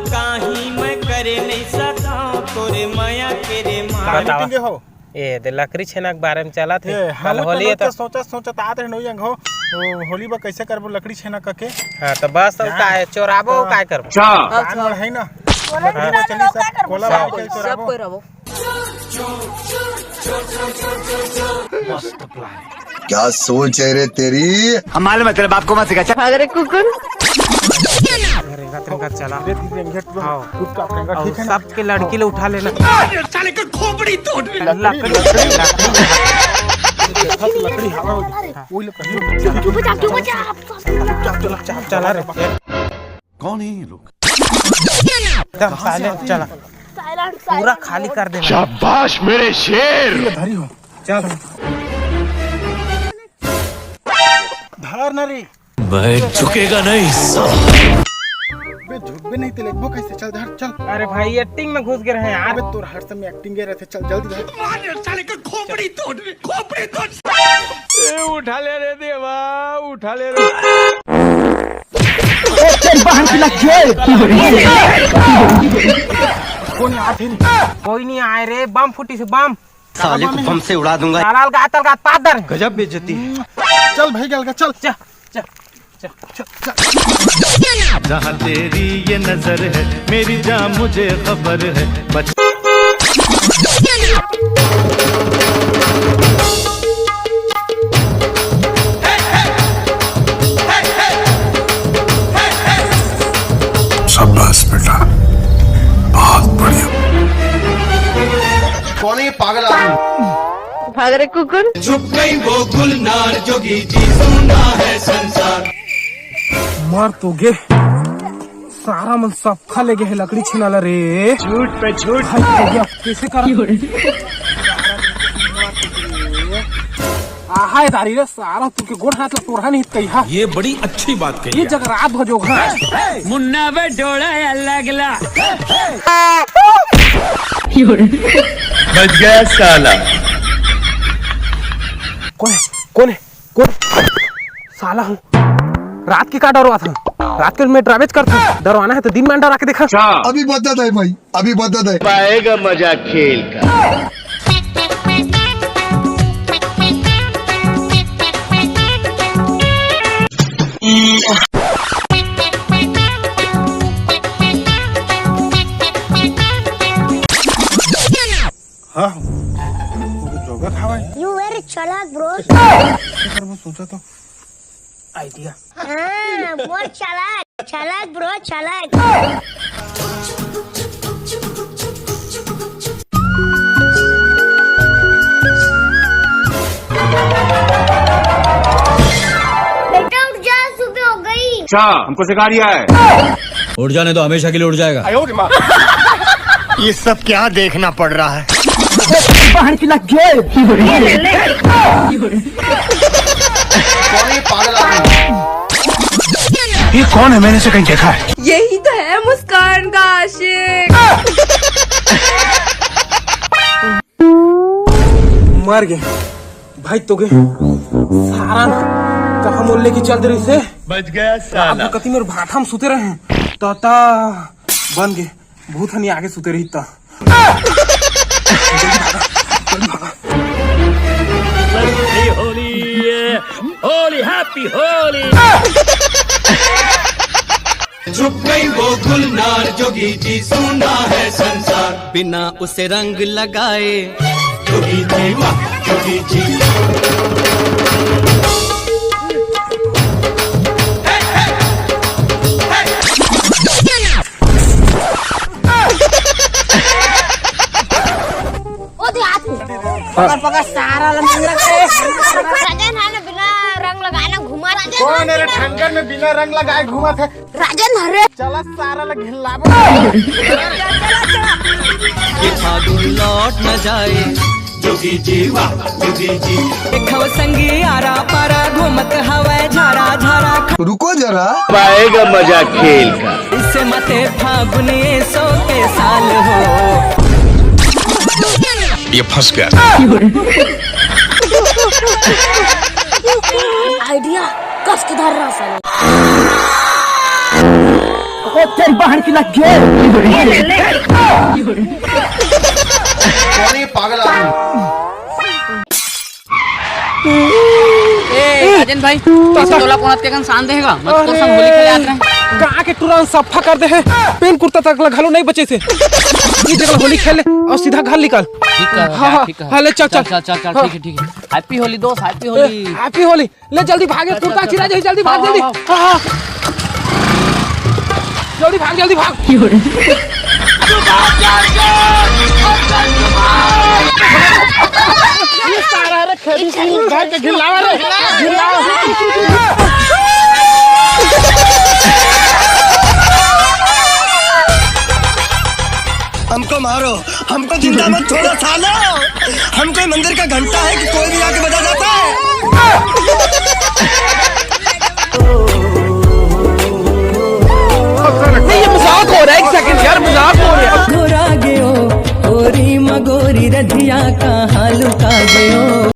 काही मैं करे नहीं सका तोरे माया के रे बतावा हो ए दे लकड़ी छेना के बारे में चला थे कल होली है तो सोचा आत रहे नोई हो होली बा कैसे करबो लकड़ी छेना कके। हां तो बस अब काय चोराबो काय करबो कान है ना चली सब कोला के सब चोराबो कोई रहो। मस्त प्लान क्या सोच है रे तेरी। हमारे मतलब आपको मत सिखा। अरे कुकुर रेंगा चला हां ठीक है ना सबके लड़की ले उठा लेना साले का खोपड़ी तोड़ लकड़ी हवा ओई चला रे कौन है ये लोग? एकदम साइलेंट चला पूरा खाली कर देना। शाबाश मेरे शेर। धरी हो चल धर ना रे मैं झुकेगा नहीं। बे झुक भी नहीं ते लगबो कैसे चल धर चल। अरे भाई एक्टिंग में घुस गए हैं यार। अबे तोर हर समय एक्टिंग के रहते चल जल्दी धर। साले का खोपड़ी तोड़ ए उठा ले रे देवा उठा ले रे। कोई नहीं आए रे बम फूटी से बम साले को बम से उड़ा दूंगा। लाल गातल गात पादर गजब बेइज्जती। चल भाई गल का चल चल जहाँ तेरी ये नजर है मेरी जान मुझे खबर है शाबाश बेटा बहुत बढ़िया। कौन है ये पागल आदमी? भाग रे कुकुर। झुक गई वो गुलनार जोगी जी सुना है संसार। मार तो गे सारा मन सब खा ले गे लकड़ी छिनाला रे। झूठ पे झूठ। कैसे कर आहाय दारी रे सारा तू के गोड़ हाथ ला तोरहा नहीं कहिया। ये बड़ी अच्छी बात कही। ये जगह रात हो जोगा मुन्ना बे डोड़ा अलगला बच गया साला। कौन है साला हूँ। रात की का डरवा था रात के मैं ट्रैवल करता डरवाना है तो दिन में डरा के देखा। अभी बदत है भाई अभी बदत है। पाएगा मजा खेल का। हाँ जोगा खावा You very chalak, bro. वो सोचा तो आइडिया बहुत चालाक, चालाक bro, चालाक. बेटा उठ जा, सुबह हो गई. अच्छा हमको सिखा रिया है। उड़ जाने तो हमेशा के लिए उड़ जाएगा। ये सब क्या देखना पड़ रहा है? बाहर की लग गए। ये कौन है? मैंने से कहीं देखा है। यही तो है मुस्कान का आशिक। मर गए भाई तो गए सारा ना कहा मोल्ले की चल रही से बच गया साला। अब कति मेरे भात हम सुते रहे ता बन गए भूत हनी आगे सुते रही ता। होली हैप्पी होली। झुक गई वो गुलनार जोगी जी सुना है संसार। बिना उसे रंग लगाए जोगी जी वाह जोगी जी। पकड़ सारा राजन है ना बिना रंग लगाए ना घुमा। कौन है ठंडर में बिना रंग लगाए घुमा थे। राजन हरे चला सारा लग हिलाबो। ये फागुन लौट न जाए जोगी जी वाह जोगी जी। देखो संगी आरा पारा घूमत हवा झारा झारा। रुको जरा पाएगा मजा खेल का। इससे मते फागुने सो के साल हो। ये फंस गया। आइडिया कस के धर रहा साले। राजन भाई टोला पोनत के शान देगा मत तो संग होली खेले आत रहे कहाँ के तुरंत सफा कर दे है पेन कुर्ता तक घलो नहीं बचे से इस जगह होली खेल ले और सीधा घर निकाल। ठीक है हाँ ठीक है हाँ ले चल चल चल चल चल ठीक है हैप्पी होली दोस्त हैप्पी होली हैप्पी होली ले जल्दी भागे कुर्ता चिरा जाए जल्दी भाग जल्दी हाँ हाँ जल्दी भाग हमको मारो, हमको जिंदा मत छोड़ो सालो। हम कोई मंदिर का घंटा है कि कोई भी आके बजा जाता है। नहीं ये मजाक हो रहा है, एक सेकंड यार मजाक हो रहा है। गोरा गयो गोरी मगोरी रधिया का हालू का गयो